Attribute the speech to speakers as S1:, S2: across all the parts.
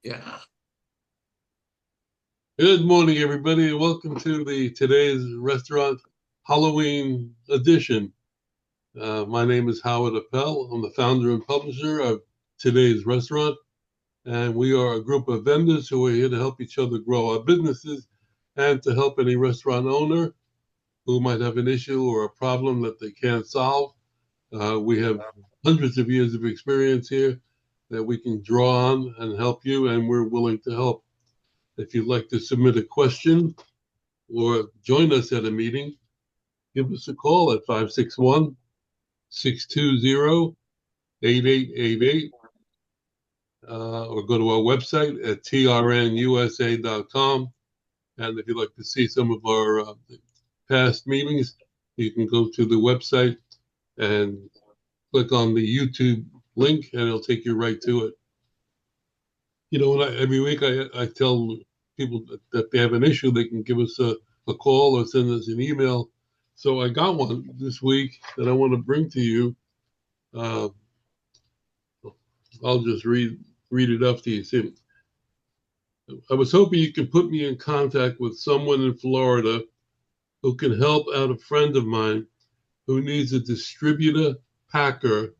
S1: Yeah. Good morning, everybody, and welcome to the today's restaurant Halloween edition. My name is Howard Appel. I'm the founder and publisher of today's restaurant, and we are a group of vendors who are here to help each other grow our businesses and to help any restaurant owner who might have an issue or a problem that they can't solve. We have hundreds of years of experience here that we can draw on and help you, and we're willing to help. If you'd like to submit a question or join us at a meeting, give us a call at 561 620 8888 or go to our website at trnusa.com. And if you'd like to see some of our past meetings, you can go to the website and click on the YouTube link, and it'll take you right to it. You know, every week I tell people that they have an issue, they can give us a call or send us an email. So I got one this week that I want to bring to you. Uh, I'll just read it up to you. See, I was hoping you could put me in contact with someone in Florida who can help out a friend of mine who needs a distributor packer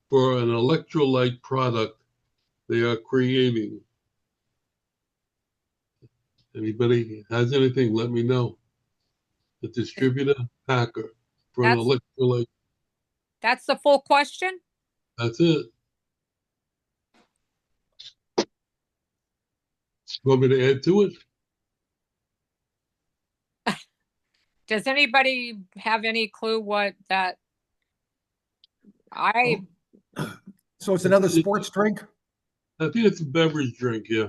S1: for an electrolyte product they are creating. Anybody has anything, let me know. The distributor packer for an
S2: That's
S1: electrolyte.
S2: that's the full question.
S1: That's it. Want me to add to it?
S2: Does anybody have any clue what that I
S3: So it's another sports drink
S1: I think it's a beverage drink, yeah.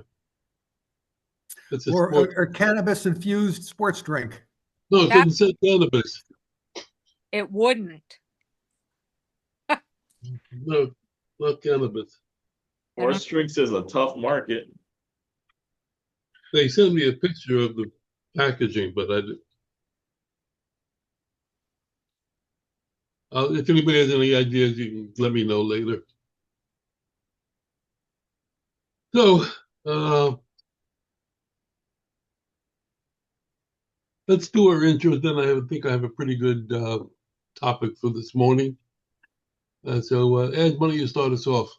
S1: It's a
S3: or,
S1: sport.
S3: or cannabis infused sports drink?
S1: No, it
S2: that
S1: doesn't say cannabis.
S2: it wouldn't.
S1: No, not cannabis.
S4: Sports drinks is a tough market.
S1: They sent me a picture of the packaging, but I did. If anybody has any ideas, you can let me know later. So, uh, let's do our intros. Then I think I have a pretty good topic for this morning. Ed, why don't you start us off?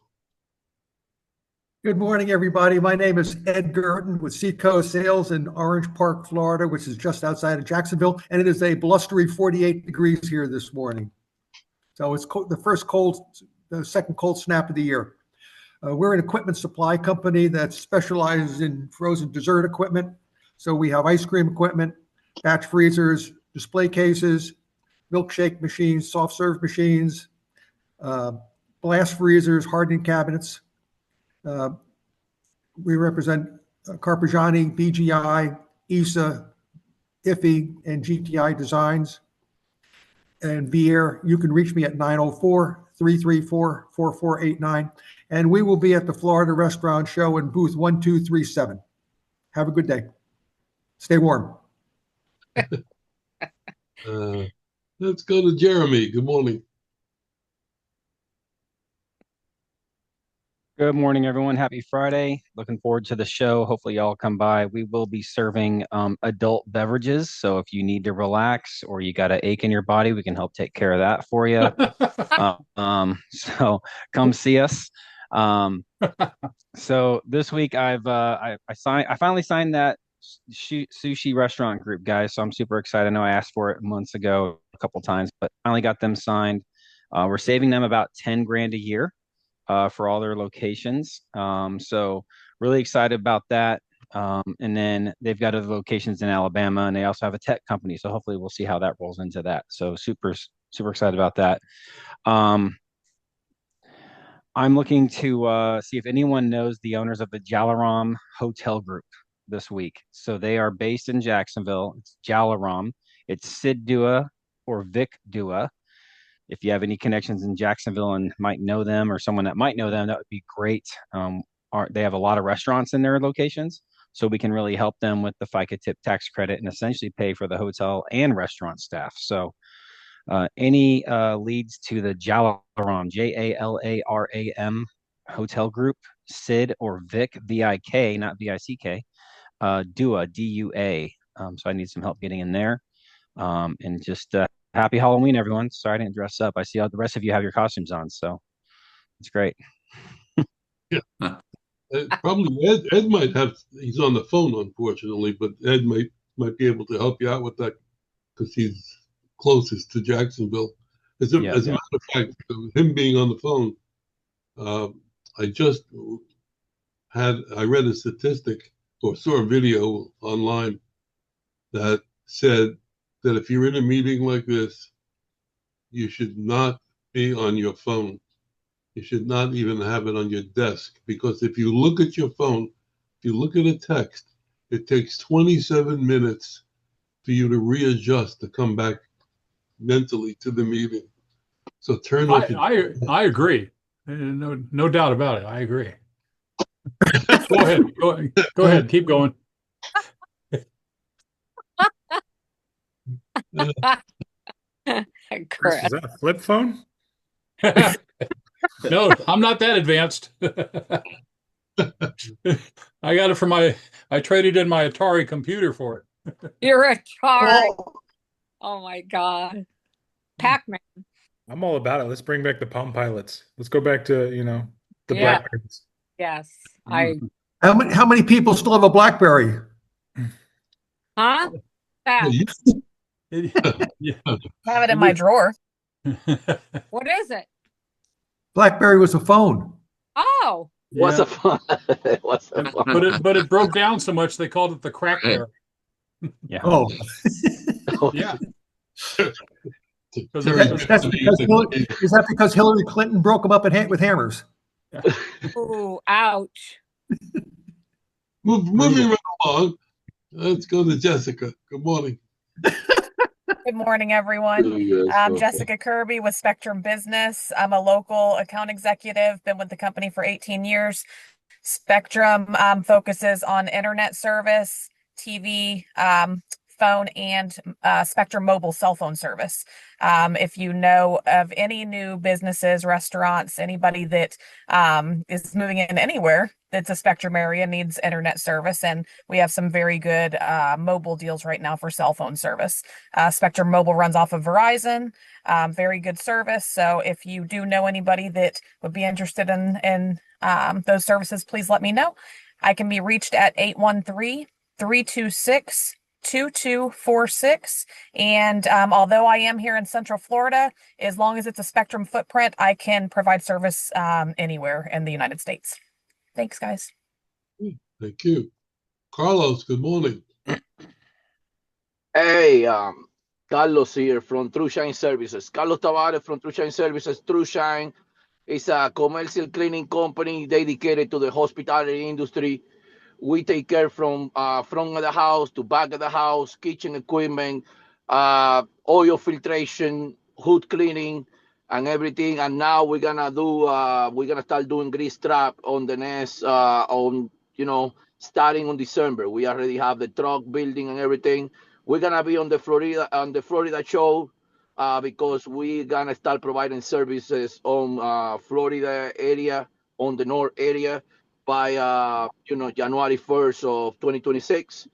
S3: Good morning, everybody. My name is Ed Gurton with Seacoast Sales in Orange Park, Florida, which is just outside of Jacksonville, and it is a blustery 48 degrees here this morning. So it's the second cold snap of the year. We're an equipment supply company that specializes in frozen dessert equipment. So we have ice cream equipment, batch freezers, display cases, milkshake machines, soft serve machines, blast freezers, hardening cabinets. We represent Carpigiani, BGI, ESA, IFE, and GTI Designs. And Vier, you can reach me at 904-334-4489. And we will be at the Florida Restaurant Show in booth 1237. Have a good day. Stay warm.
S1: Let's go to Jeremy. Good morning.
S5: Good morning, everyone. Happy Friday. Looking forward to the show. Hopefully, y'all come by. We will be serving adult beverages. So if you need to relax or you got an ache in your body, we can help take care of that for you. So come see us. So this week I finally signed that sushi restaurant group, guys. So I'm super excited. I know I asked for it months ago a couple times, but finally got them signed. We're saving them about 10 grand a year for all their locations. So really excited about that. And then they've got other locations in Alabama, and they also have a tech company. So hopefully we'll see how that rolls into that. So super excited about that. I'm looking to see if anyone knows the owners of the Jalaram Hotel Group this week. So they are based in Jacksonville. It's Jalaram. It's Sid Dua or Vic Dua. If you have any connections in Jacksonville and might know them or someone that might know them, that would be great. They have a lot of restaurants in their locations, so we can really help them with the FICA tip tax credit and essentially pay for the hotel and restaurant staff. So any leads to the Jalaram, Jalaram Hotel Group, Sid or Vic, V-I-K, not V-I-C-K, Dua, D-U-A. So I need some help getting in there. And just happy Halloween, everyone. Sorry I didn't dress up. I see all the rest of you have your costumes on, so it's great.
S1: Yeah. Probably Ed might have, he's on the phone, unfortunately, but Ed might be able to help you out with that because he's closest to Jacksonville. As a matter of fact, him being on the phone, I just I read a statistic or saw a video online that said that if you're in a meeting like this, you should not be on your phone. You should not even have it on your desk, because if you look at your phone, if you look at a text, it takes 27 minutes for you to readjust to come back mentally to the meeting. So turn off.
S6: I agree. No doubt about it. I agree. Go ahead. Keep going.
S2: Chris.
S7: Is that a flip phone?
S6: No, I'm not that advanced. I got it from I traded in my Atari computer for it.
S2: You're Atari. Oh my God. Pac-Man.
S7: I'm all about it. Let's bring back the Palm Pilots. Let's go back to, the
S2: Yeah.
S7: Blackbirds.
S2: Yes.
S3: How many people still have a BlackBerry?
S2: Huh? That.
S6: Yeah.
S8: Have it in my drawer.
S2: What is it?
S3: BlackBerry was a phone.
S2: Oh.
S9: What's a fun? What's a fun?
S6: But it broke down so much they called it the crack bear.
S5: Yeah.
S3: Oh.
S6: Yeah.
S3: Is that because Hillary Clinton broke them up with hammers?
S2: Ooh, ouch.
S1: Moving right along. Let's go to Jessica. Good morning.
S8: Good morning, everyone. I'm Jessica Kirby with Spectrum Business. I'm a local account executive, been with the company for 18 years. Spectrum focuses on internet service, TV, phone, and Spectrum mobile cell phone service. If you know of any new businesses, restaurants, anybody that is moving in anywhere that's a Spectrum area needs internet service, and we have some very good mobile deals right now for cell phone service. Spectrum Mobile runs off of Verizon, very good service. So if you do know anybody that would be interested in those services, please let me know. I can be reached at 813-326-2246. And although I am here in Central Florida, as long as it's a Spectrum footprint, I can provide service anywhere in the United States. Thanks, guys.
S1: Thank you. Carlos, good morning.
S9: Hey, Carlos here from TrueShine Services. Carlos Tavares from TrueShine Services. TrueShine is a commercial cleaning company dedicated to the hospitality industry. We take care from front of the house to back of the house, kitchen equipment, oil filtration, hood cleaning, and everything. And now we're gonna start doing grease trap on the next starting on December. We already have the truck building and everything. We're gonna be on the Florida show because we're gonna start providing services on Florida area, on the North area by January 1st of 2026.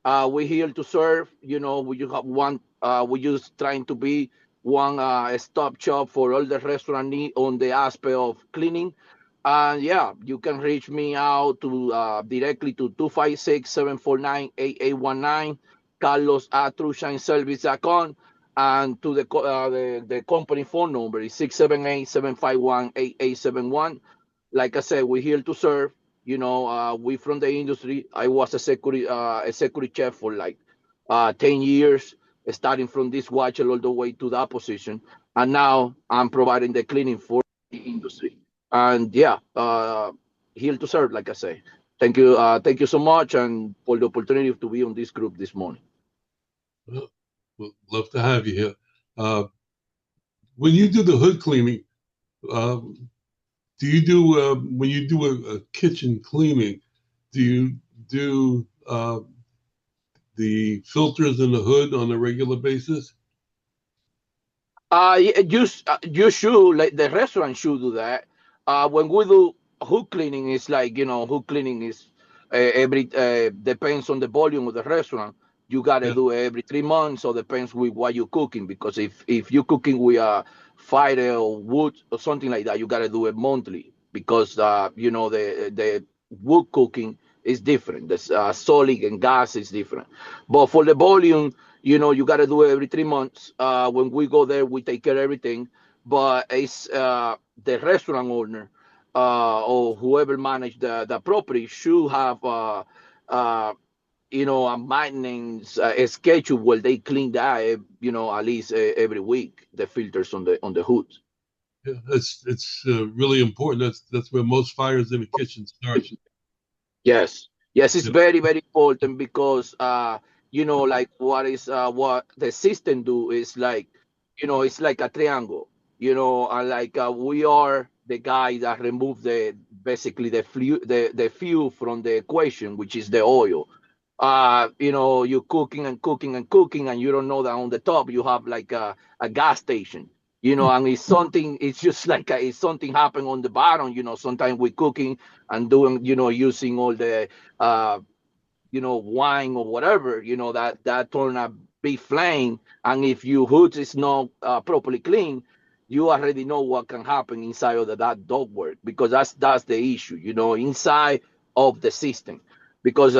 S9: We're here to serve. We just have one. We just trying to be one stop shop for all the restaurant need on the aspect of cleaning. And you can reach me out to directly to 256-749-8819, Carlos at TrueShineService.com, and to the company phone number is 678-751-8871. Like I said, we're here to serve. We from the industry. I was a security chef for like 10 years, starting from this watcher all the way to that position. And now I'm providing the cleaning for the industry. And here to serve, like I say. Thank you so much, and for the opportunity to be on this group this morning.
S1: Well, we'd love to have you here. When you do the hood cleaning, do you do when you do a kitchen cleaning? Do you do the filters in the hood on a regular basis?
S9: You should, like the restaurant should do that. When we do hook cleaning is like, hook cleaning is every depends on the volume of the restaurant. You gotta
S1: Yeah.
S9: do it every 3 months, or depends with what you're cooking. Because if you're cooking with a fire or wood or something like that, you gotta do it monthly, because the wood cooking is different. The solid and gas is different. But for the volume, you gotta do it every 3 months. When we go there, we take care of everything. But it's the restaurant owner or whoever managed the property should have a maintenance schedule where they clean that at least every week, the filters on the hood.
S1: Yeah, it's really important. That's where most fires in the kitchen start.
S9: Yes, it's
S1: Yeah.
S9: very, very important, because like what the system do is like, it's like a triangle, and like we are the guy that remove basically the fuel from the equation, which is the oil. You're cooking and cooking and cooking, and you don't know that on the top you have like a gas station. And it's just like it's something happen on the bottom. Sometimes we're cooking and doing, using all the uh wine or whatever, that turn a big flame. And if your hood is not properly clean, you already know what can happen inside of that dog work, because that's the issue, inside of the system. Because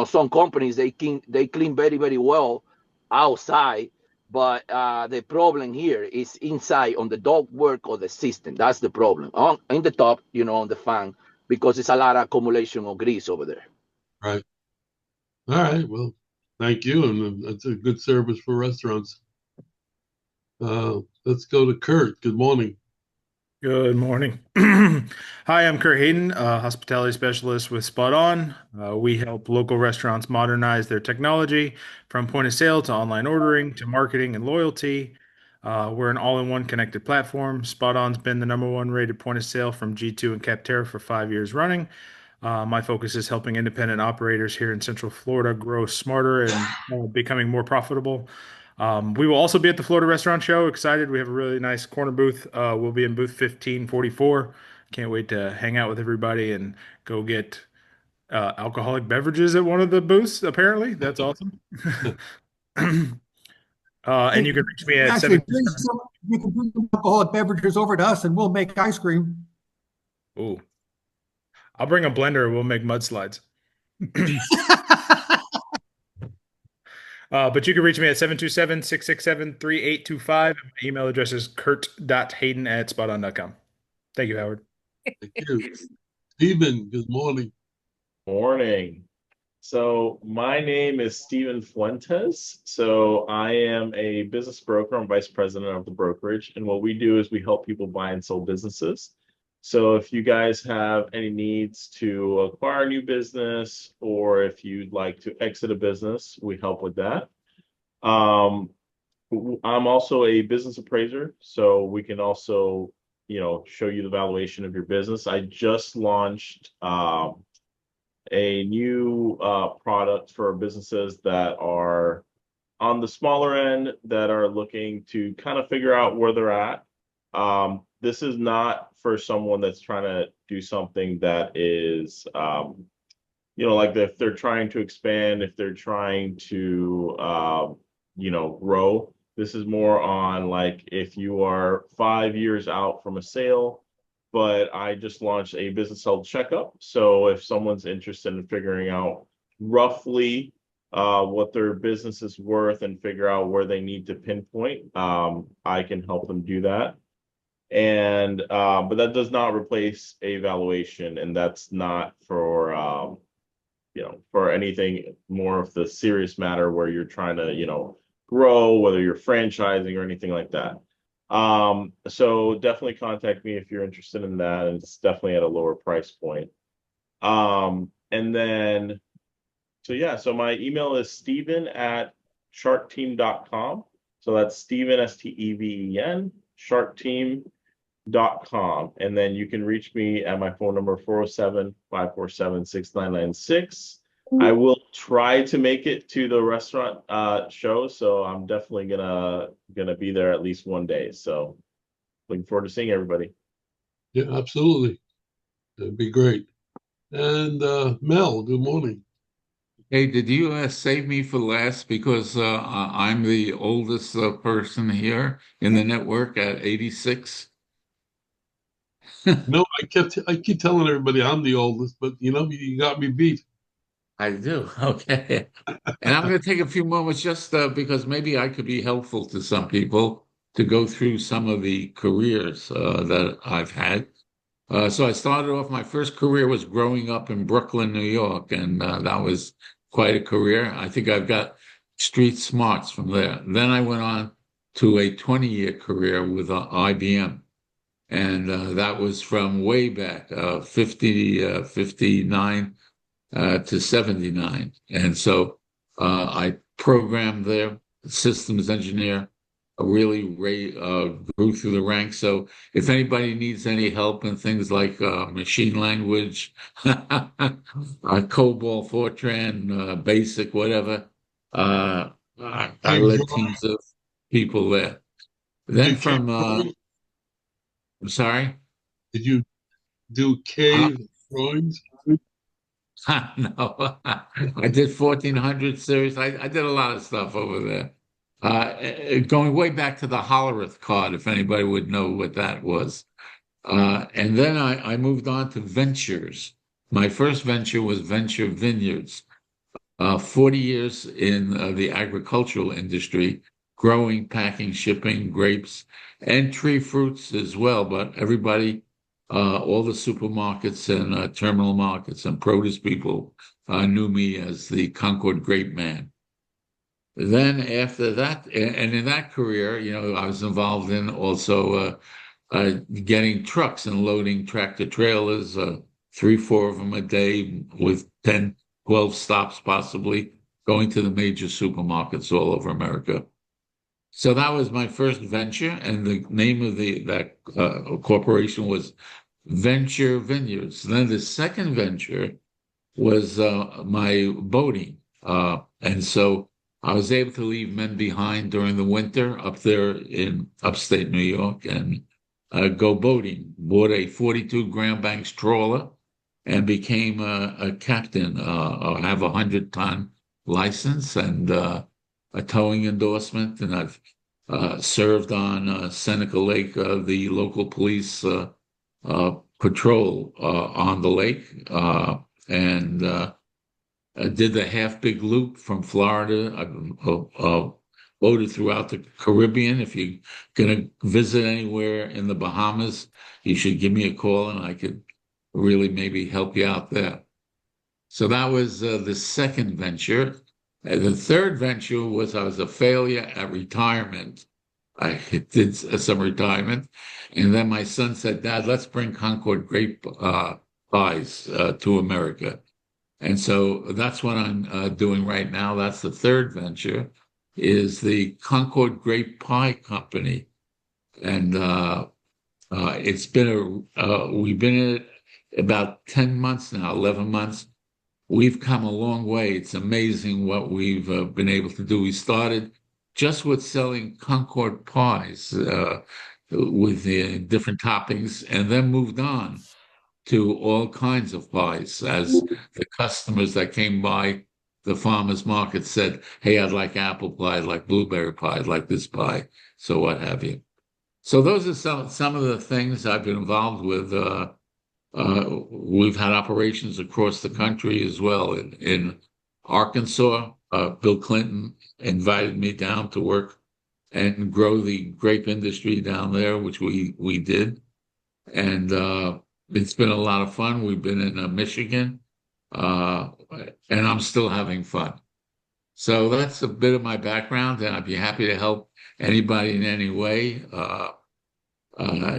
S9: some companies, they clean very, very well outside, but the problem here is inside on the dog work or the system. That's the problem on in the top, on the fan, because it's a lot of accumulation of grease over there.
S1: Right. All right. Well, thank you, and that's a good service for restaurants. Let's go to Kurt. Good morning.
S7: Good morning. Hi, I'm Kurt Hayden, hospitality specialist with Spot On. We help local restaurants modernize their technology from point of sale to online ordering to marketing and loyalty. We're an all-in-one connected platform. Spot On's been the #1 rated point of sale from G2 and Capterra for 5 years running. My focus is helping independent operators here in Central Florida grow smarter and becoming more profitable. We will also be at the Florida Restaurant Show. Excited. We have a really nice corner booth. We'll be in booth 1544. Can't wait to hang out with everybody and go get alcoholic beverages at one of the booths, apparently. That's awesome. And you can reach me at
S3: Actually,
S7: 7.
S3: you can bring some alcoholic beverages over to us and we'll make ice cream.
S7: Ooh. I'll bring a blender. We'll make mudslides. But you can reach me at 727-667-3825. My email address is kurt.hayden@spoton.com. Thank you, Howard.
S1: Thank you. Stephen, good morning.
S4: Morning. So my name is Steven Fuentes. So I am a business broker. I'm vice president of the brokerage. And what we do is we help people buy and sell businesses. So if you guys have any needs to acquire a new business, or if you'd like to exit a business, we help with that. I'm also a business appraiser, so we can also, show you the valuation of your business. I just launched a new product for businesses that are on the smaller end, that are looking to kind of figure out where they're at. This is not for someone that's trying to do something that is, like if they're trying to expand, if they're trying to, grow. This is more on like if you are 5 years out from a sale. But I just launched a business health checkup. So if someone's interested in figuring out roughly what their business is worth and figure out where they need to pinpoint, I can help them do that. And but that does not replace a valuation, and that's not for for anything more of the serious matter where you're trying to grow, whether you're franchising or anything like that. So definitely contact me if you're interested in that, and it's definitely at a lower price point. And then so my email is steven@sharkteam.com. So that's Steven, STEVEN, sharkteam.com. And then you can reach me at my phone number, 407-547-6996. I will try to make it to the restaurant show, so I'm definitely gonna be there at least one day. So looking forward to seeing everybody.
S1: Yeah, absolutely. That'd be great. And Mel, good morning.
S10: Hey, did you save me for last because I'm the oldest person here in the network at 86?
S1: No, I keep telling everybody I'm the oldest, but you got me beat.
S10: I do. Okay. And I'm going to take a few moments just because maybe I could be helpful to some people to go through some of the careers that I've had. So I started off, my first career was growing up in Brooklyn, New York, and that was quite a career. I think I've got street smarts from there. Then I went on to a 20-year career with IBM, and that was from way back, 59 to 79. And so I programmed there, systems engineer, grew through the ranks. So if anybody needs any help in things like machine language, COBOL, Fortran, BASIC, whatever, I led teams of people there. Then from, I'm sorry?
S1: Did you do cave drawings?
S10: No, I did 1400 series. I did a lot of stuff over there. Going way back to the Hollerith card, if anybody would know what that was. And then I moved on to ventures. My first venture was Venture Vineyards. 40 years in the agricultural industry, growing, packing, shipping grapes and tree fruits as well. But everybody, all the supermarkets and terminal markets and produce people knew me as the Concord Grape Man. Then after that, and in that career, I was involved in also getting trucks and loading tractor trailers, three, four of them a day with 10, 12 stops possibly, going to the major supermarkets all over America. So that was my first venture, and the name of that corporation was Venture Vineyards. Then the second venture was my boating. And so I was able to leave men behind during the winter up there in upstate New York and go boating. Bought a 42 Grand Banks trawler and became a captain. I have a 100-ton license and a towing endorsement. And I've served on Seneca Lake, the local police patrol on the lake. And I did the half big loop from Florida. I've boated throughout the Caribbean. If you're going to visit anywhere in the Bahamas, you should give me a call and I could really maybe help you out there. So that was the second venture. The third venture was I was a failure at retirement. I did some retirement. And then my son said, Dad, let's bring Concord grape pies to America. And so that's what I'm doing right now. That's the third venture, is the Concord Grape Pie Company. And it's been we've been in it about 10 months now, 11 months. We've come a long way. It's amazing what we've been able to do. We started just with selling Concord pies with the different toppings, and then moved on to all kinds of pies as the customers that came by the farmers market said, hey, I'd like apple pie, I'd like blueberry pie, I'd like this pie, so what have you. So those are some of the things I've been involved with. We've had operations across the country as well. In Arkansas, Bill Clinton invited me down to work and grow the grape industry down there, which we did. And it's been a lot of fun. We've been in Michigan, and I'm still having fun. So that's a bit of my background, and I'd be happy to help anybody in any way.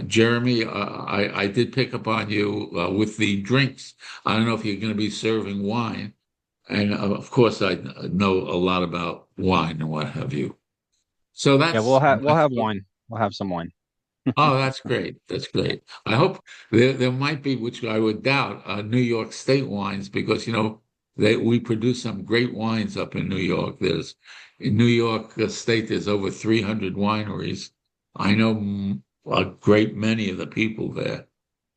S10: Jeremy, I did pick up on you with the drinks. I don't know if you're going to be serving wine. And of course, I know a lot about wine and what have you. So that's
S5: we'll have wine. We'll have some wine.
S10: Oh, that's great. That's great. I hope there might be, which I would doubt, New York State wines because we produce some great wines up in New York. In New York State, there's over 300 wineries. I know a great many of the people there.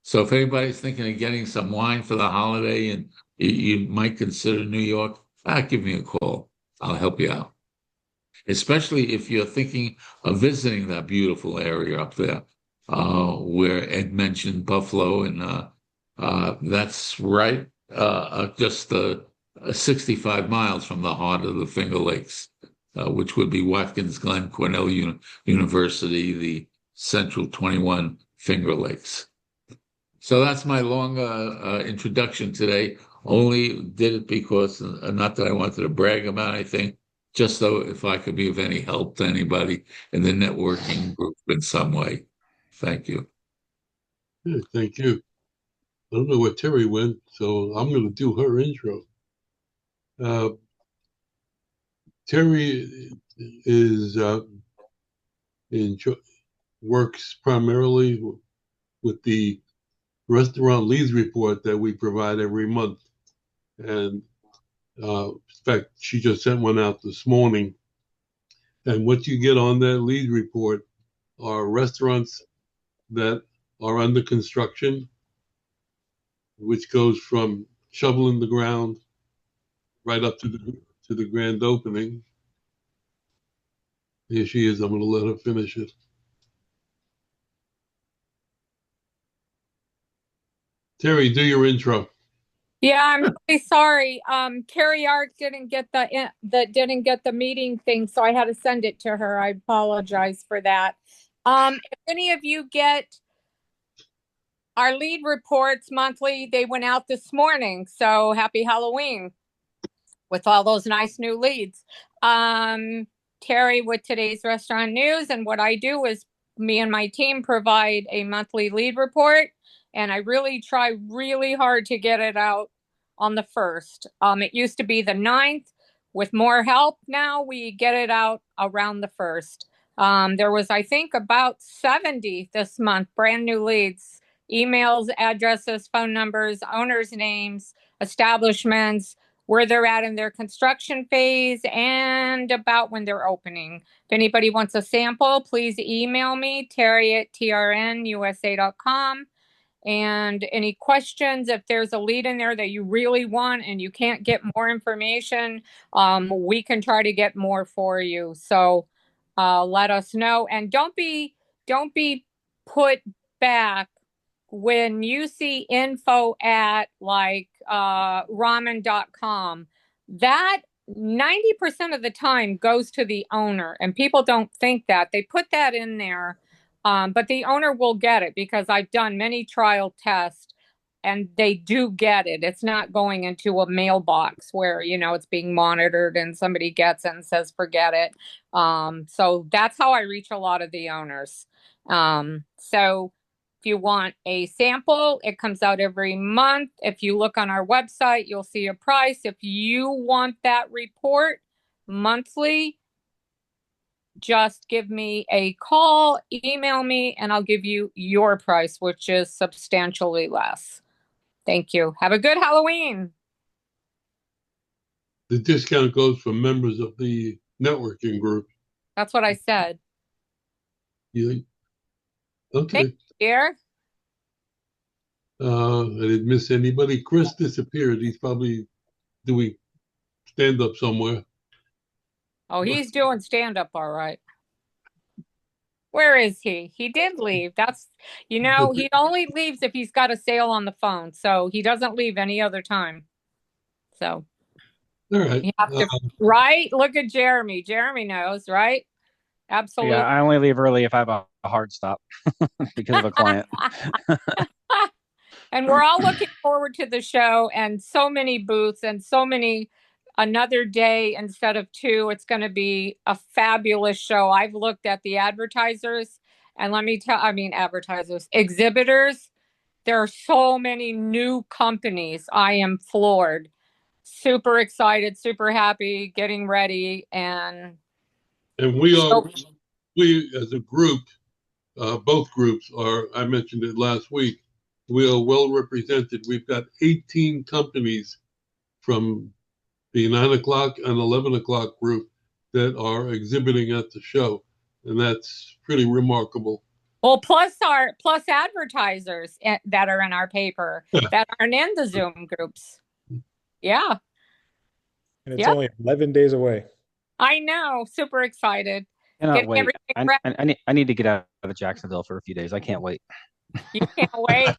S10: So if anybody's thinking of getting some wine for the holiday and you might consider New York, give me a call. I'll help you out. Especially if you're thinking of visiting that beautiful area up there, where Ed mentioned Buffalo, and that's right, just 65 miles from the heart of the Finger Lakes, which would be Watkins Glen, Cornell University, the Central 21 Finger Lakes. So that's my long introduction today. Only did it because, not that I wanted to brag about anything, just so if I could be of any help to anybody in the networking group in some way. Thank you.
S1: Yeah, thank you. I don't know where Terry went, so I'm going to do her intro. Terry is works primarily with the restaurant leads report that we provide every month. And in fact, she just sent one out this morning. And what you get on that lead report are restaurants that are under construction, which goes from shoveling the ground right up to the grand opening. Here she is. I'm going to let her finish it. Terry, do your intro.
S2: Yeah, I'm really sorry. Carrie Art didn't get the meeting thing, so I had to send it to her. I apologize for that. If any of you get our lead reports monthly, they went out this morning. So happy Halloween with all those nice new leads. Terry with today's restaurant news, and what I do is me and my team provide a monthly lead report, and I really try really hard to get it out on the 1st. It used to be the 9th. With more help now, we get it out around the 1st. There was, I think, about 70 this month, brand new leads, emails, addresses, phone numbers, owners' names, establishments, where they're at in their construction phase, and about when they're opening. If anybody wants a sample, please email me, terry@trnusa.com. And any questions, if there's a lead in there that you really want and you can't get more information, we can try to get more for you. So let us know. And don't be put back when you see info at like ramen.com. That 90% of the time goes to the owner, and people don't think that. They put that in there, but the owner will get it because I've done many trial tests and they do get it. It's not going into a mailbox where, it's being monitored and somebody gets it and says, forget it. So that's how I reach a lot of the owners. So if you want a sample, it comes out every month. If you look on our website, you'll see a price. If you want that report monthly, just give me a call, email me, and I'll give you your price, which is substantially less. Thank you. Have a good Halloween.
S1: The discount goes for members of the networking group.
S2: That's what I said.
S1: Yeah. Okay.
S2: Thank you, dear.
S1: I didn't miss anybody. Chris disappeared. He's probably doing stand-up somewhere.
S2: Oh, he's doing stand-up all right. Where is he? He did leave. He only leaves if he's got a sale on the phone. So he doesn't leave any other time. So.
S1: All right.
S2: You have to, right? Look at Jeremy. Jeremy knows, right? Absolutely.
S5: Yeah, I only leave early if I have a hard stop because of a client.
S2: And we're all looking forward to the show, and so many booths and another day instead of 2. It's going to be a fabulous show. I've looked at the advertisers, and exhibitors. There are so many new companies. I am floored. Super excited, super happy, getting ready, and
S1: we as a group, both groups are. I mentioned it last week. We are well represented. We've got 18 companies from the 9 o'clock and 11 o'clock group that are exhibiting at the show, and that's pretty remarkable.
S2: Well, plus advertisers that are in our paper that aren't in the Zoom groups. Yeah.
S7: And it's
S2: Yep.
S7: only 11 days away.
S2: I know. Super excited.
S5: Cannot
S2: Getting
S5: wait.
S2: everything ready.
S5: I need to get out of Jacksonville for a few days. I can't wait.
S2: You can't wait.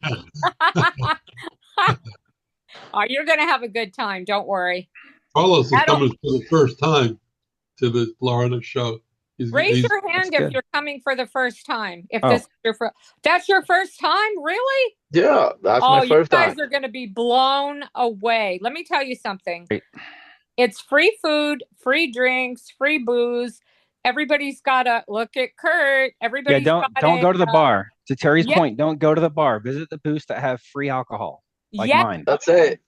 S2: Oh, you're going to have a good time. Don't worry.
S1: Carlos is coming for the first time to the Florida show.
S2: Raise your hand if you're coming for the first time. If this is that's your first time, really?
S9: Yeah, that's my first time.
S2: You guys are going to be blown away. Let me tell you something.
S5: Great.
S2: It's free food, free drinks, free booze. Everybody's got to look at Kurt. Everybody's
S5: don't go to the bar. To Terry's point, don't go to the bar. Visit the booths that have free alcohol, like mine.
S9: That's it.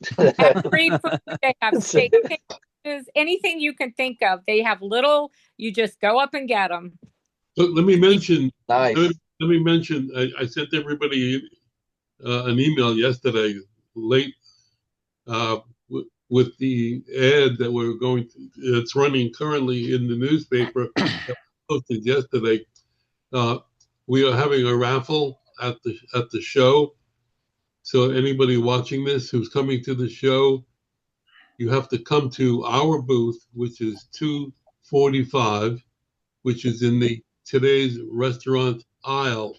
S2: Free food. They have steak, anything you can think of. They have little. You just go up and get them.
S1: But let me mention.
S9: Nice.
S1: Let me mention. I sent everybody an email yesterday, late, with the ad that we're going to. It's running currently in the newspaper. Posted yesterday. We are having a raffle at the show. So anybody watching this who's coming to the show, you have to come to our booth, which is 245, which is in the Today's Restaurant aisle,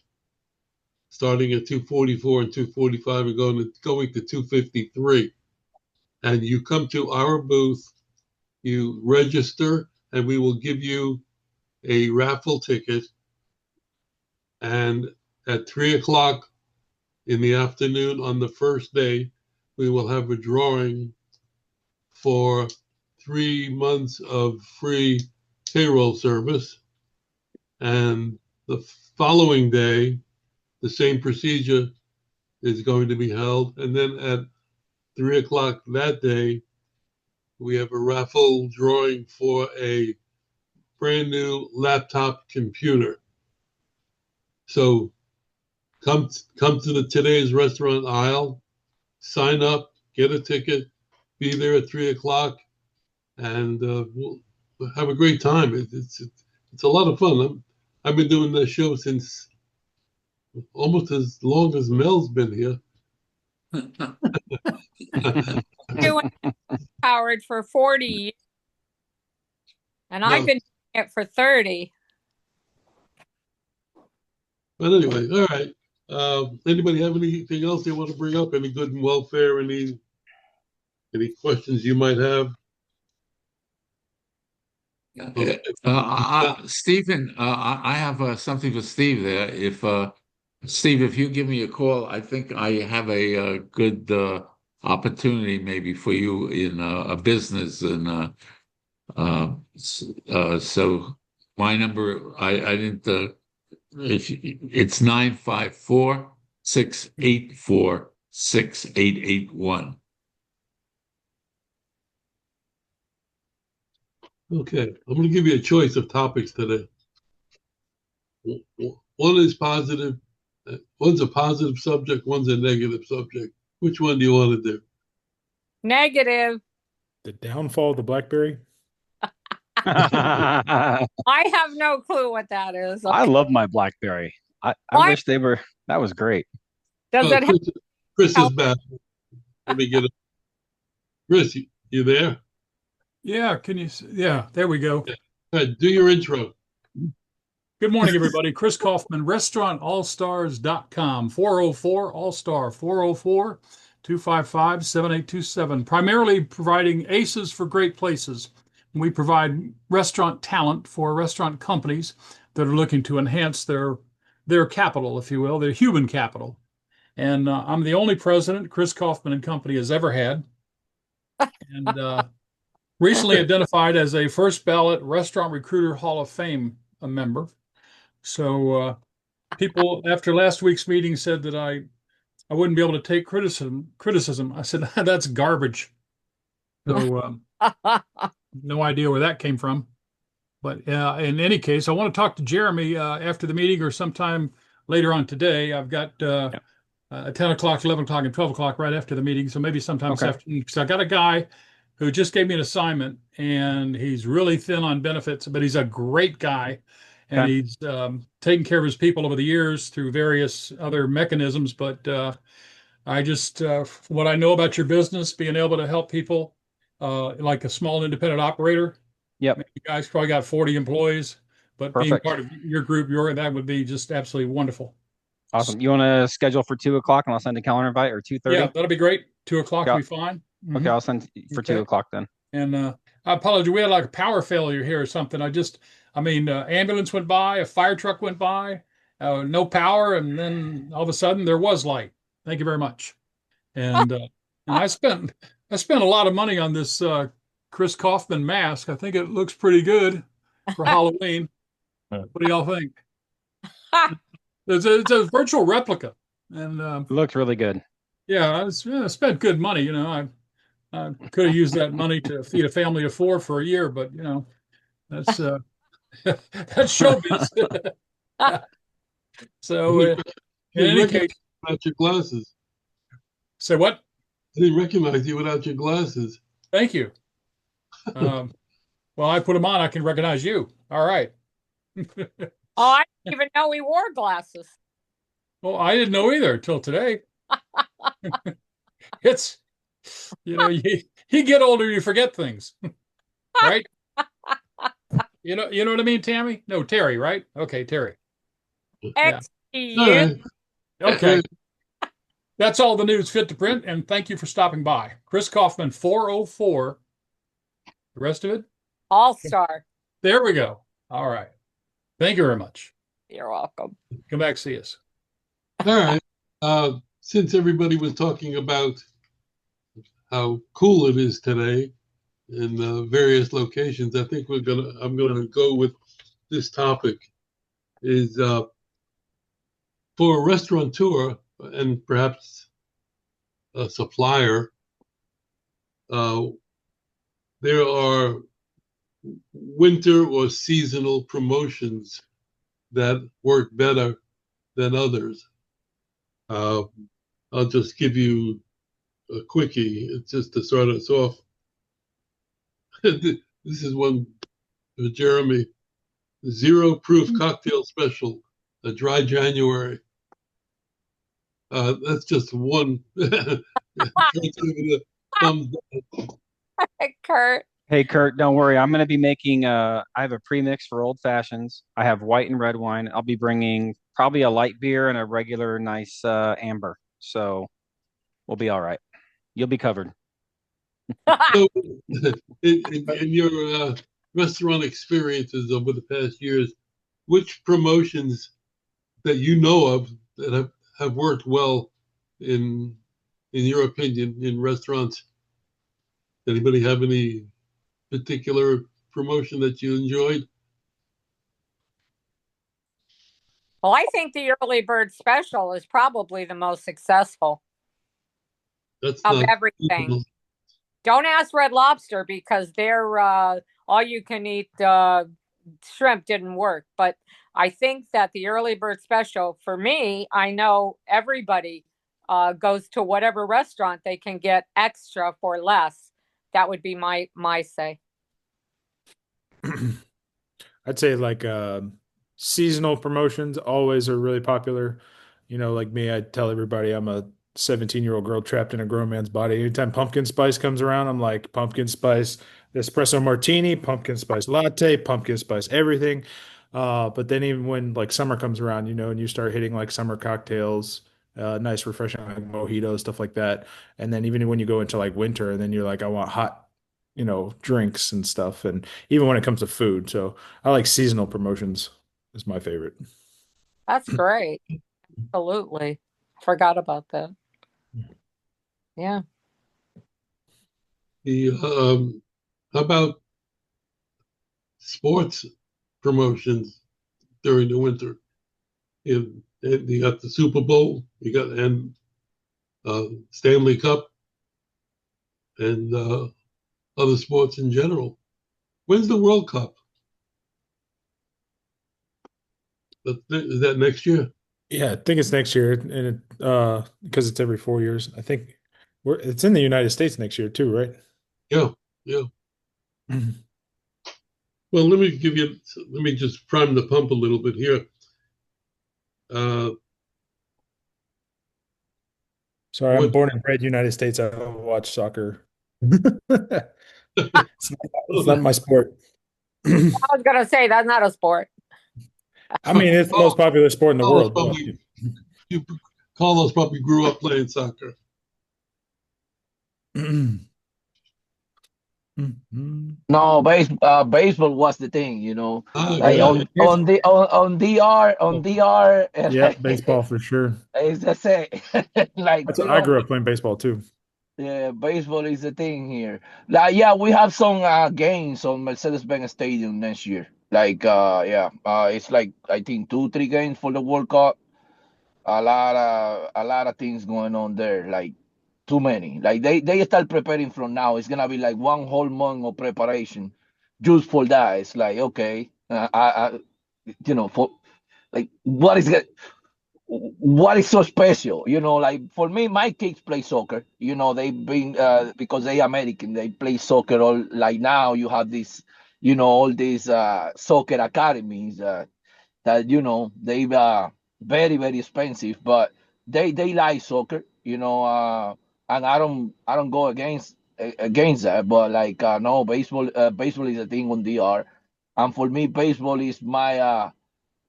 S1: starting at 244 and 245 and going to 253. And you come to our booth, you register, and we will give you a raffle ticket. And at 3 o'clock in the afternoon on the first day, we will have a drawing for 3 months of free payroll service. And the following day, the same procedure is going to be held. And then at 3 o'clock that day, we have a raffle drawing for a brand new laptop computer. So come to the Today's Restaurant aisle, sign up, get a ticket, be there at 3 o'clock, and we'll have a great time. It's a lot of fun. I've been doing this show since almost as long as Mel's been here.
S2: Doing Howard for 40 years, and I've been doing it for 30.
S1: But anyway, all right. Anybody have anything else they want to bring up? Any good and welfare? Any questions you might have?
S10: Stephen, I have something for Steve there. If Steve, if you give me a call, I think I have a good opportunity maybe for you in a business, and so my number I didn't. It's 954-684-6881.
S1: Okay, I'm going to give you a choice of topics today. One is positive, one's a positive subject, one's a negative subject. Which one do you want to do?
S2: Negative.
S7: The downfall of the BlackBerry.
S2: I have no clue what that is.
S5: I love my BlackBerry. I wish they were. That was great.
S2: Does it have
S1: Chris is back. Let me get it. Chris, you there?
S6: Yeah, yeah, there we go.
S1: Do your intro.
S6: Good morning, everybody. Chris Kaufman, restaurantallstars.com, 404 All-Star, 404-255-7827. Primarily providing aces for great places. We provide restaurant talent for restaurant companies that are looking to enhance their capital, if you will, their human capital. And I'm the only president Chris Kaufman and Company has ever had. And recently identified as a first ballot Restaurant Recruiter Hall of Fame member. So people after last week's meeting said that I wouldn't be able to take criticism. I said, that's garbage. So no idea where that came from. But in any case, I want to talk to Jeremy after the meeting or sometime later on today. I've got 10 o'clock, 11 o'clock, and 12 o'clock right after the meeting. So maybe sometime this afternoon. Because I got a guy who just gave me an assignment, and he's really thin on benefits, but he's a great guy. and
S5: Okay.
S6: he's taken care of his people over the years through various other mechanisms. But I just, what I know about your business, being able to help people, like a small independent operator.
S5: Yep.
S6: You guys probably got 40 employees, but being
S5: Perfect.
S6: part of your group, that would be just absolutely wonderful.
S5: Awesome. You want to schedule for 2 o'clock and I'll send a calendar invite, or 2:30?
S6: Yeah, that'll be great. 2 o'clock will
S5: Yeah.
S6: be fine.
S5: Okay, I'll send for
S6: Okay.
S5: 2 o'clock then.
S6: And I apologize. We had like a power failure here or something. Ambulance went by, a fire truck went by, no power, and then all of a sudden there was light. Thank you very much. And I spent a lot of money on this Chris Kaufman mask. I think it looks pretty good for Halloween. What do y'all think? It's a virtual replica, and
S5: It looks really good.
S6: yeah, I spent good money. I could have used that money to feed a family of four for a year, but that's that's showbiz. So
S1: I
S6: in
S1: didn't
S6: any
S1: recognize
S6: case,
S1: you without your glasses.
S6: say what?
S1: I didn't recognize you without your glasses.
S6: Thank you. Well, I put them on. I can recognize you. All right.
S2: Oh, I didn't even know he wore glasses.
S6: Well, I didn't know either until today. It's, you get older, you forget things, right? You know what I mean, Tammy? No, Terry, right? Okay, Terry. Yeah.
S1: All right.
S6: Okay. That's all the news fit to print, and thank you for stopping by. Chris Kaufman, 404. The rest of it?
S2: All-star.
S6: There we go. All right. Thank you very much.
S2: You're welcome.
S6: Come back, see us.
S1: All right. Since everybody was talking about how cool it is today in various locations, I think I'm gonna go with this topic. Is for a restaurateur and perhaps a supplier, there are winter or seasonal promotions that work better than others. I'll just give you a quickie. It's just to start us off. This is one for Jeremy. Zero proof cocktail special, a dry January. That's just one. Thumbs up.
S2: Kurt.
S5: Hey, Kurt, don't worry. I'm going to be making I have a premix for old fashions. I have white and red wine. I'll be bringing probably a light beer and a regular nice amber. So we'll be all right. You'll be covered.
S1: So, in your restaurant experiences over the past years, which promotions that you know of that have worked well in your opinion in restaurants? Anybody have any particular promotion that you enjoyed?
S2: Well, I think the early bird special is probably the most successful
S1: That's
S2: of
S1: not
S2: everything. Don't ask Red Lobster because their all you can eat shrimp didn't work. But I think that the early bird special, for me, I know everybody goes to whatever restaurant they can get extra for less. That would be my say.
S7: I'd say like seasonal promotions always are really popular. Like me, I tell everybody I'm a 17-year-old girl trapped in a grown man's body. Anytime pumpkin spice comes around, I'm like pumpkin spice espresso martini, pumpkin spice latte, pumpkin spice everything. But then even when like summer comes around, and you start hitting like summer cocktails, nice refreshing like mojitos, stuff like that. And then even when you go into like winter, and then you're like, I want hot, drinks and stuff. And even when it comes to food, so I like seasonal promotions is my favorite.
S2: That's great. Absolutely. Forgot about that. Yeah.
S1: How about sports promotions during the winter? You got the Super Bowl, and Stanley Cup, and other sports in general. When's the World Cup? Is that next year?
S7: Yeah, I think it's next year, and because it's every 4 years. I think it's in the United States next year too, right?
S1: Yeah, yeah.
S7: Mhm.
S1: Well, let me just prime the pump a little bit here.
S7: Sorry, I'm born and bred United States. I don't watch soccer. It's not my sport.
S2: I was gonna say that's not a sport.
S7: I mean, it's the most popular sport in the world.
S1: Carlos probably grew up playing soccer.
S9: No, baseball was the thing, you know. Like
S1: Yeah.
S9: on DR,
S7: Yeah, baseball for sure.
S9: it's the same. Like
S7: That's
S9: you
S7: I
S9: know,
S7: grew up playing baseball too.
S9: yeah, baseball is the thing here. Like yeah, we have some games on Mercedes-Benz Stadium next year. Like it's like I think 2, 3 games for the World Cup. A lot of things going on there. Like too many. Like they start preparing from now. It's gonna be like one whole month of preparation just for that. It's like okay, for like what is so special? Like for me, my kids play soccer. They've been because they American, they play soccer all like now you have this, all these soccer academies that they very very expensive, but they like soccer, and I don't go against that, but like no baseball is a thing on DR, and for me baseball is my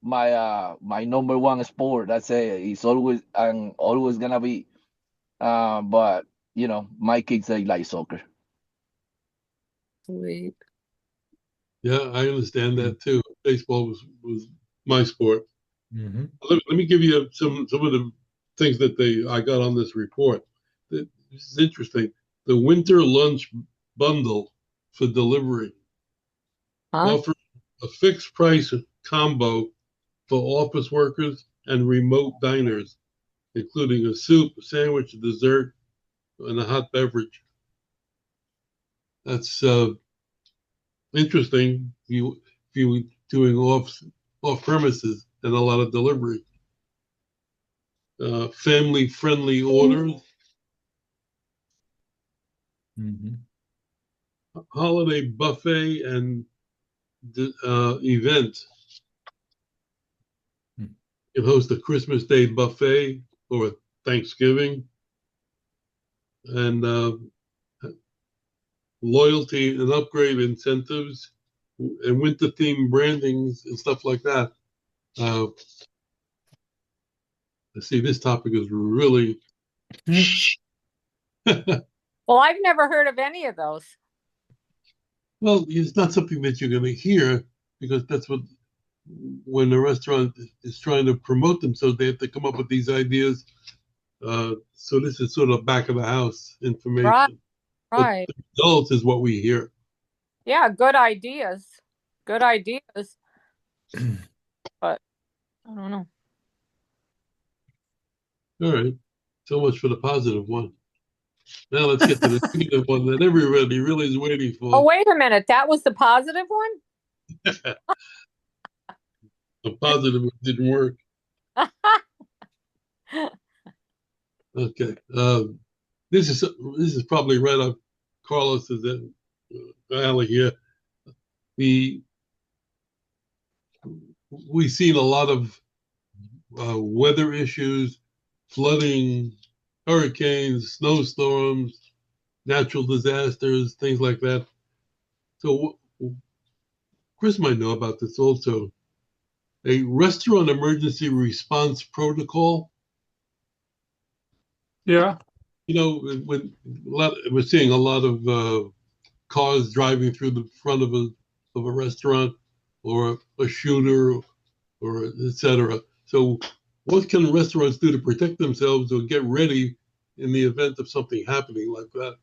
S9: number one sport. That's it. It's always and always gonna be. But my kids they like soccer.
S2: Sweet.
S1: Yeah, I understand that too. Baseball was my sport.
S7: Mm-hmm.
S1: Let me give you some of the things that I got on this report. This is interesting. The winter lunch bundle for delivery offers a fixed price combo for office workers and remote diners, including a soup, a sandwich, a dessert, and a hot beverage. That's interesting. If you doing off premises and a lot of delivery. Family friendly orders,
S7: Mm-hmm.
S1: holiday buffet and event.
S7: Hmm.
S1: You can host a Christmas Day buffet or Thanksgiving, and loyalty and upgrade incentives and winter themed brandings and stuff like that. Let's see, this topic is really.
S2: Well, I've never heard of any of those.
S1: Well, it's not something that you're going to hear because that's what when the restaurant is trying to promote themselves, they have to come up with these ideas. So this is sort of back of the house information.
S2: Right.
S1: But the results is what we hear.
S2: Yeah, good ideas. Good ideas. But I don't know.
S1: All right. So much for the positive one. Now let's get to the negative one that everybody really is waiting for.
S2: Oh, wait a minute. That was the positive one?
S1: The positive didn't work. Okay. This is probably right up Carlos's alley here. We've seen a lot of weather issues, flooding, hurricanes, snowstorms, natural disasters, things like that. So Chris might know about this also. A restaurant emergency response protocol.
S6: Yeah.
S1: We're seeing a lot of cars driving through the front of a restaurant or a shooter or etc. So what can restaurants do to protect themselves or get ready in the event of something happening like that?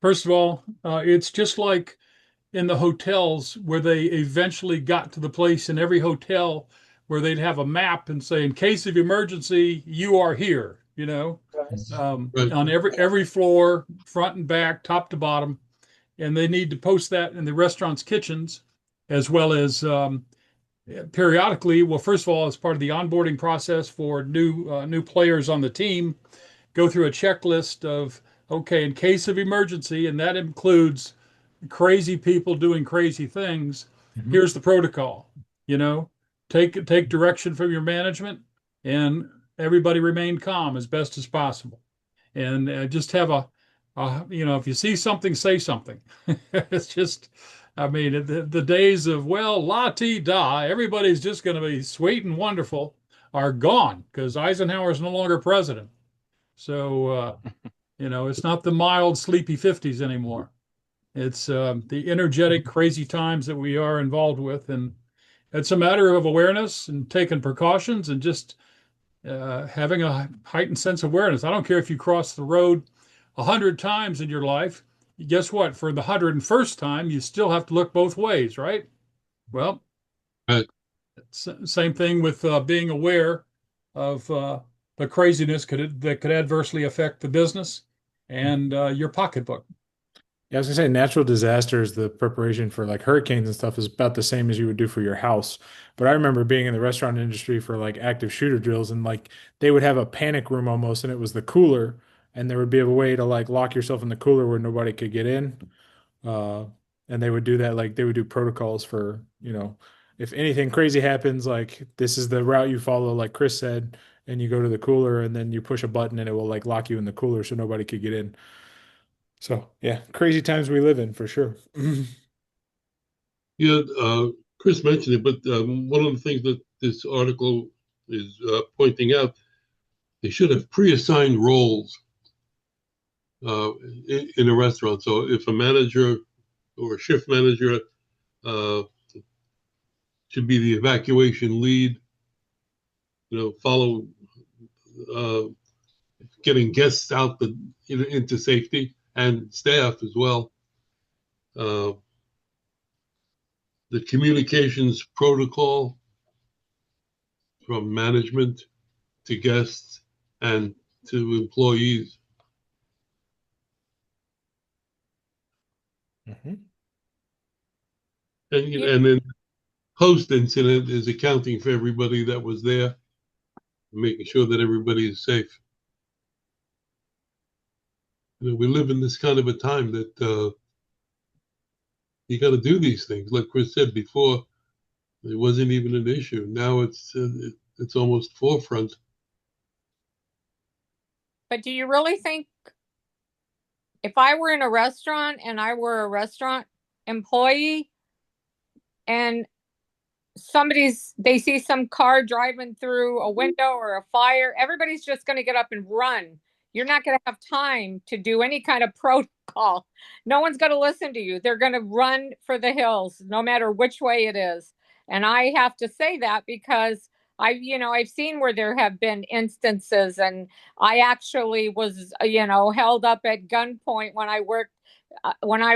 S6: First of all, it's just like in the hotels where they eventually got to the place in every hotel where they'd have a map and say, in case of emergency, you are here,
S1: Right.
S6: on every floor, front and back, top to bottom. And they need to post that in the restaurant's kitchens as well as periodically. Well, first of all, as part of the onboarding process for new players on the team, go through a checklist of, okay, in case of emergency, and that includes crazy people doing crazy things,
S7: Mhm.
S6: here's the protocol. You know, take direction from your management, and everybody remain calm as best as possible, and just have if you see something, say something. It's just, I mean, the days of, well, la ti da, everybody's just going to be sweet and wonderful, are gone because Eisenhower's no longer president. So, it's not the mild, sleepy 50s anymore. It's the energetic, crazy times that we are involved with. And it's a matter of awareness and taking precautions and just having a heightened sense of awareness. I don't care if you cross the road 100 times in your life. Guess what? For the 101st time, you still have to look both ways, right? Well,
S1: Right.
S6: same thing with being aware of the craziness that could adversely affect the business and your pocketbook.
S7: Yeah, I was gonna say natural disasters, the preparation for like hurricanes and stuff is about the same as you would do for your house. But I remember being in the restaurant industry for like active shooter drills, and like they would have a panic room almost, and it was the cooler, and there would be a way to like lock yourself in the cooler where nobody could get in. Uh, and they would do that, like they would do protocols for, if anything crazy happens, like this is the route you follow, like Chris said, and you go to the cooler and then you push a button and it will like lock you in the cooler so nobody could get in. So yeah, crazy times we live in for sure.
S1: Yeah, Chris mentioned it, but one of the things that this article is pointing out, they should have pre-assigned roles in a restaurant. So if a manager or a shift manager uh, should be the evacuation lead, follow uh, getting guests out into safety and staff as well. Uh, the communications protocol from management to guests and to employees.
S7: Mhm.
S1: And then post incident is accounting for everybody that was there, making sure that everybody is safe. We live in this kind of a time that you got to do these things. Like Chris said before, it wasn't even an issue. Now it's almost forefront.
S2: But do you really think if I were in a restaurant and I were a restaurant employee and they see some car driving through a window or a fire, everybody's just going to get up and run. You're not going to have time to do any kind of protocol. No one's going to listen to you. They're going to run for the hills, no matter which way it is. And I have to say that because I've seen where there have been instances, and I actually was, held up at gunpoint when I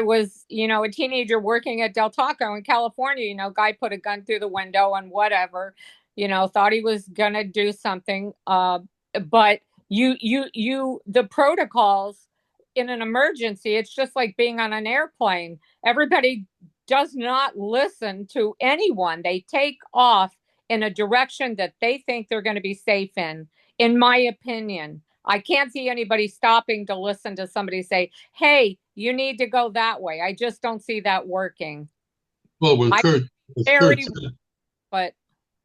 S2: was, a teenager working at Del Taco in California. Guy put a gun through the window and whatever, thought he was gonna do something. But the protocols in an emergency, it's just like being on an airplane. Everybody does not listen to anyone. They take off in a direction that they think they're going to be safe in my opinion. I can't see anybody stopping to listen to somebody say, hey, you need to go that way. I just don't see that working.
S1: Well, as Kurt
S2: Very,
S1: said,
S2: but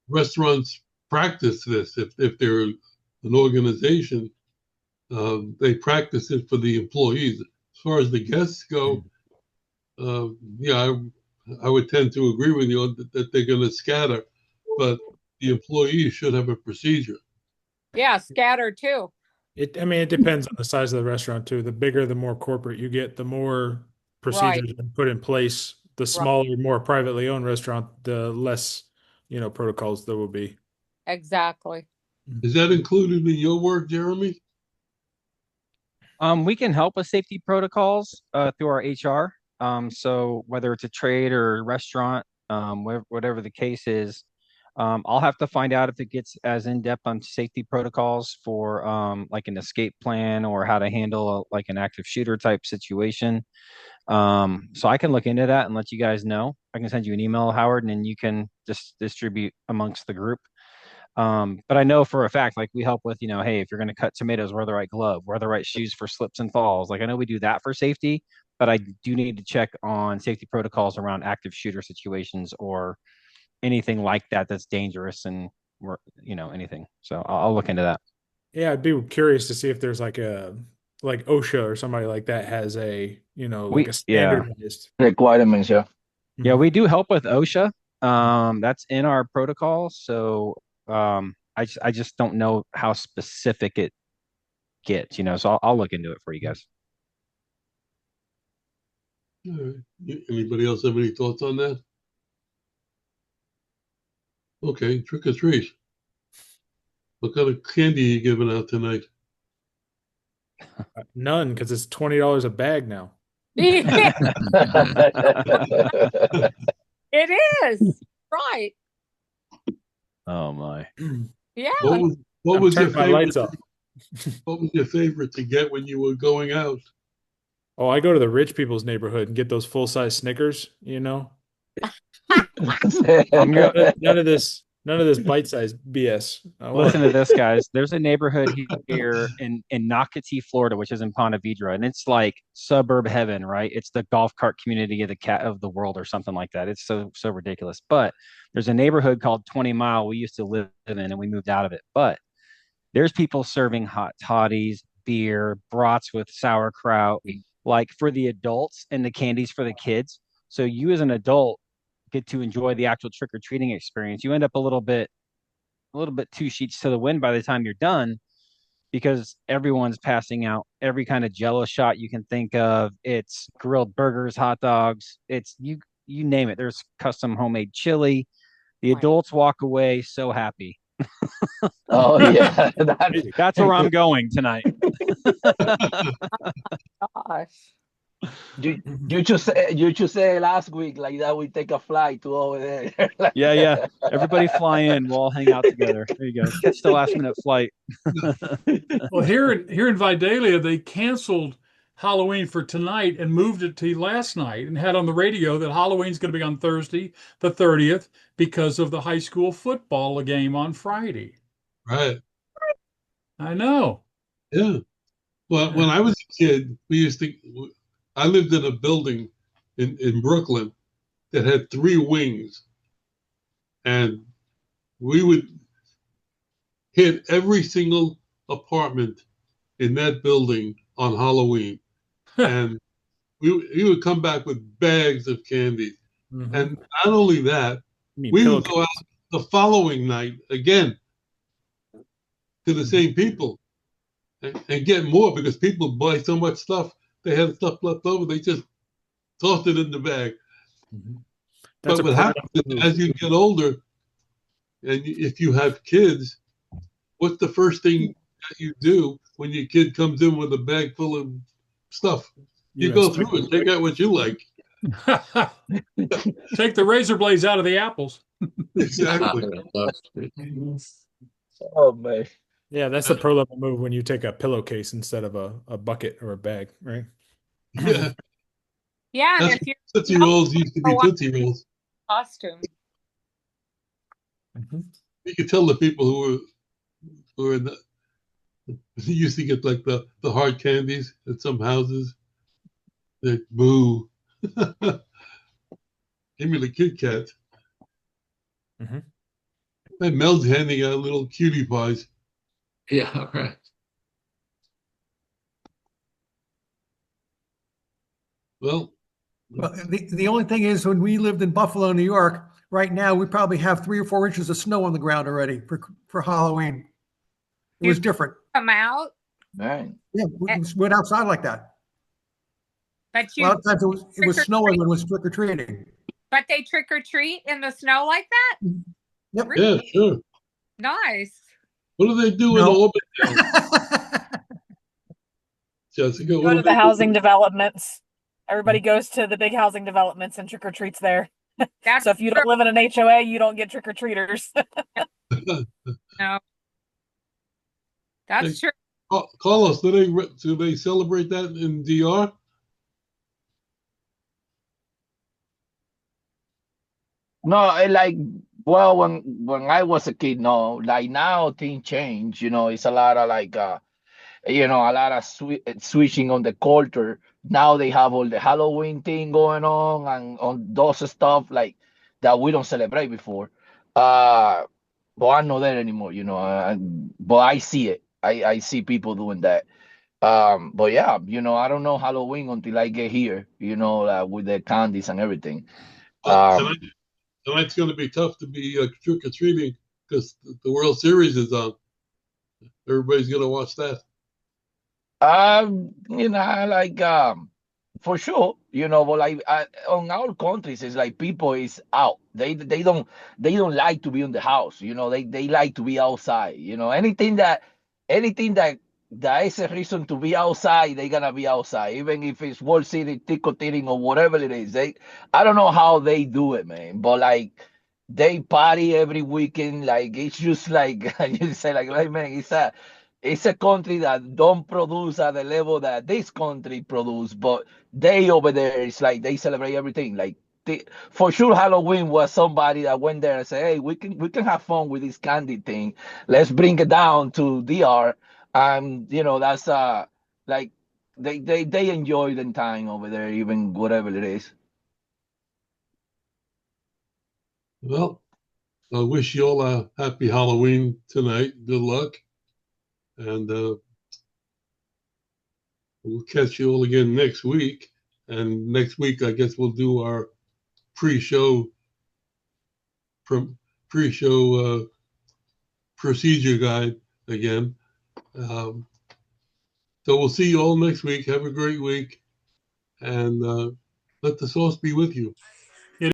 S1: restaurants practice this. If they're an organization, they practice it for the employees. As far as the guests go, yeah, I would tend to agree with you that they're going to scatter, but the employees should have a procedure.
S2: yeah, scatter too.
S7: I mean, it depends on the size of the restaurant too. The bigger, the more corporate you get, the more
S2: Right,
S7: procedures are put in place. The
S2: right,
S7: smaller, more privately owned restaurant, the less, protocols there will be.
S2: exactly.
S1: Is that included in your work, Jeremy?
S5: We can help with safety protocols through our HR. So whether it's a trade or a restaurant, whatever the case is, I'll have to find out if it gets as in depth on safety protocols for like an escape plan or how to handle like an active shooter type situation. So I can look into that and let you guys know. I can send you an email, Howard, and then you can just distribute amongst the group. But I know for a fact, like we help with, hey, if you're going to cut tomatoes, wear the right glove, wear the right shoes for slips and falls. Like I know we do that for safety, but I do need to check on safety protocols around active shooter situations or anything like that that's dangerous and anything. So I'll look into that.
S7: Yeah, I'd be curious to see if there's like OSHA or somebody like that has like a
S5: Yeah.
S7: standardized
S9: Requirements, yeah.
S5: Yeah, we do help with OSHA. That's in our protocol. So I just don't know how specific it gets, so I'll look into it for you guys.
S1: All right. Anybody else have any thoughts on that? Okay, trick or treat. What kind of candy are you giving out tonight?
S7: None, because it's $20 a bag now.
S2: It is, right.
S5: Oh my.
S2: Yeah.
S1: What was your
S7: Turn my
S1: favorite?
S7: lights off.
S1: What was your favorite to get when you were going out?
S7: Oh, I go to the rich people's neighborhood and get those full-size Snickers,
S5: None
S7: None of this bite-sized BS.
S5: Listen to this, guys. There's a neighborhood here in Nocatee, Florida, which is in Ponte Vedra, and it's like suburb heaven, right? It's the golf cart community of the world or something like that. It's so ridiculous. But there's a neighborhood called 20 Mile we used to live in, and we moved out of it. But there's people serving hot toddies, beer, brats with sauerkraut, like for the adults and the candies for the kids. So you as an adult get to enjoy the actual trick-or-treating experience. You end up a little bit two sheets to the wind by the time you're done because everyone's passing out every kind of jello shot you can think of. It's grilled burgers, hot dogs, it's you name it. There's custom homemade chili. The adults walk away so happy.
S9: Oh yeah,
S5: That's where I'm going tonight.
S2: Gosh.
S9: You just say last week like that we take a flight to over there.
S5: Yeah. Everybody fly in. We'll all hang out together. There you go. Catch the last minute flight.
S6: Well, here in Vidalia, they canceled Halloween for tonight and moved it to last night and had on the radio that Halloween's going to be on Thursday, the 30th, because of the high school football game on Friday.
S1: Right.
S6: I know.
S1: Yeah. Well, when I was a kid, I lived in a building in Brooklyn that had 3 wings. And we would hit every single apartment in that building on Halloween. And we would come back with bags of candy.
S7: Mm-hmm.
S1: And not only that, we would go out the following night again to the same people and get more because people buy so much stuff. They had stuff left over. They just tossed it in the bag.
S7: Mm-hmm.
S1: But what happens is, as you get older, and if you have kids, what's the first thing that you do when your kid comes in with a bag full of stuff? You go through and take out what you like.
S6: Take the razor blades out of the apples.
S1: Exactly.
S9: Oh man.
S7: Yeah, that's the pro level move when you take a pillowcase instead of a bucket or a bag, right?
S1: Yeah.
S2: Yeah, and
S1: That's
S2: if you're
S1: Tootsie-Rolls used to be Tootsie-Rolls.
S2: costume.
S7: Mm-hmm.
S1: You could tell the people who were in the used to get like the hard candies at some houses. Like, boo. Give me the Kit Kat.
S7: Mm-hmm.
S1: And Mel's handing out little cutie pies.
S10: Yeah, right.
S1: Well,
S3: the only thing is when we lived in Buffalo, New York, right now we probably have 3 or 4 inches of snow on the ground already for Halloween. It was different.
S2: Come out,
S9: Right.
S3: Yeah, we went outside like that.
S2: but
S3: A
S2: you,
S3: lot of times it was snowing when it was trick or treating.
S2: but they trick or treat in the snow like that?
S3: Yep.
S1: yeah, sure.
S2: Nice.
S1: What do they do in Orbit? Jessica,
S8: Go to the housing developments. Everybody goes to the big housing developments and trick or treats there. So if you don't live in an HOA, you don't get trick or treaters.
S2: No. That's true.
S1: Carlos, do they celebrate that in DR?
S9: No, like well, when I was a kid, no. Like now, things change. It's a lot of like you know, a lot of switching on the culture. Now they have all the Halloween thing going on and on those stuff like that we don't celebrate before. But I'm not there anymore, you know. But I see it. I see people doing that. But yeah, you know, I don't know Halloween until I get here, you know, with the candies and everything.
S1: Tonight, tonight's going to be tough to be trick or treating because the World Series is on. Everybody's going to watch that.
S9: You know, like for sure, you know, but like on our countries, it's like people is out. They don't like to be in the house. You know, they like to be outside. You know, anything that is a reason to be outside, they gonna be outside, even if it's World City tico tiring or whatever it is. I don't know how they do it, man, but like they party every weekend. Like it's just like you say, like man, it's a country that don't produce at the level that this country produce, but they over there, it's like they celebrate everything. Like for sure, Halloween was somebody that went there and said, "Hey, we can have fun with this candy thing. Let's bring it down to DR." And you know that's like they enjoy the time over there, even whatever it is.
S1: Well, I wish you all a happy Halloween tonight. Good luck. And we'll catch you all again next week. And next week, I guess we'll do our pre-show pre-show procedure guide again. Um, so we'll see you all next week. Have a great week, and let the sauce be with you.